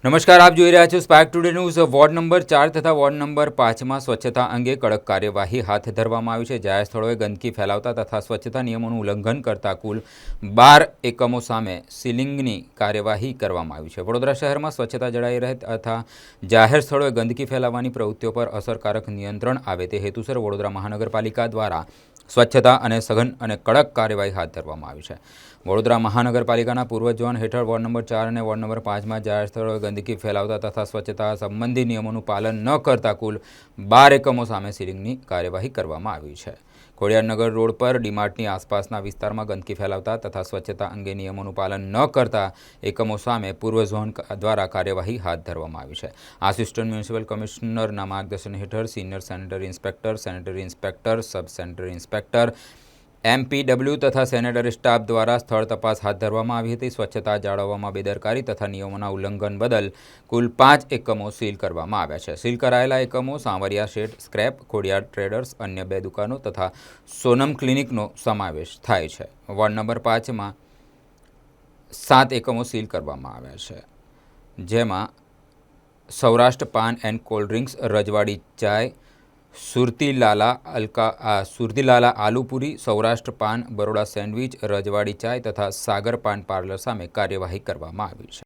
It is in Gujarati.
નમસ્કાર, આપ જોઈ રહ્યા છો spark today news. Ward number 4 તથા વોર્ડ નંબર 5માં સ્વચ્છતા અંગે કડક કાર્યવાહી હાથ ધરવામાં આવી છે। જાહેર સ્થળોએ ગંદકી ફેલાવતા તથા સ્વચ્છતા નિયમોનું ઉલ્લંઘન કરતા કુલ 12 એકમો સામે સીલિંગની કાર્યવાહી કરવામાં આવી છે। વડોદરા શહેરમાં સ્વચ્છતા જળવાઈ રહે તથા જાહેર સ્થળોએ ગંદકી ફેલાવવાની પ્રવૃત્તિઓ પર અસરકારક નિયંત્રણ આવે તે હેતુસર વડોદરા મહાનગરપાલિકા દ્વારા સ્વચ્છતા અને સઘન અને કડક કાર્યવાહી હાથ ધરવામાં આવી છે। વડોદરા મહાનગરપાલિકાના પૂર્વ ઝોન હેઠળ વોર્ડ નંબર 4 અને વોર્ડ નંબર 5માં જાહેર સ્થળોએ ગંદકી ફેલાવતા તથા સ્વચ્છતા સંબંધી નિયમોનું પાલન ન કરતા કુલ 12 એકમો સામે સીલિંગની કાર્યવાહી કરવામાં આવી છે। ખોડિયારનગર રોડ પર ડીમાર્ટની આસપાસના વિસ્તારમાં ગંદકી ફેલાવતા તથા સ્વચ્છતા અંગે નિયમોનું પાલન ન કરતા એકમો સામે પૂર્વ ઝોન દ્વારા કાર્યવાહી હાથ ધરવામાં આવી છે। આસિસ્ટન્ટ મ્યુનિસિપલ કમિશનરના માર્ગદર્શન હેઠળ સિનિયર સેનેટરી ઇન્સ્પેક્ટર, સબ સેનેટરી ઇન્સ્પેક્ટર, MPW તથા સેનેટરી સ્ટાફ દ્વારા સ્થળ તપાસ હાથ ધરવામાં આવી હતી। સ્વચ્છતા જાળવવામાં બેદરકારી તથા નિયમોના ઉલ્લંઘન બદલ કુલ 5 એકમો સીલ કરવામાં આવ્યા છે। સીલ કરાયેલા એકમો સાંવરિયા શેડ, સ્ક્રેપ, ખોડિયાર ટ્રેડર્સ, અન્ય 2 દુકાનો તથા સોનમ ક્લિનિકનો સમાવેશ થાય છે। વોર્ડ નંબર 5માં 7 એકમો સીલ કરવામાં આવ્યા છે, જેમાં સૌરાષ્ટ્ર પાન એન્ડ કોલ્ડ ડ્રિંક્સ, રજવાડી ચાય, સુરતીલાલા આલુપુરી, સૌરાષ્ટ્ર પાન, બરોડા સેન્ડવિચ, રજવાડી ચાય તથા સાગર પાન પાર્લર સામે કાર્યવાહી કરવામાં આવી છે।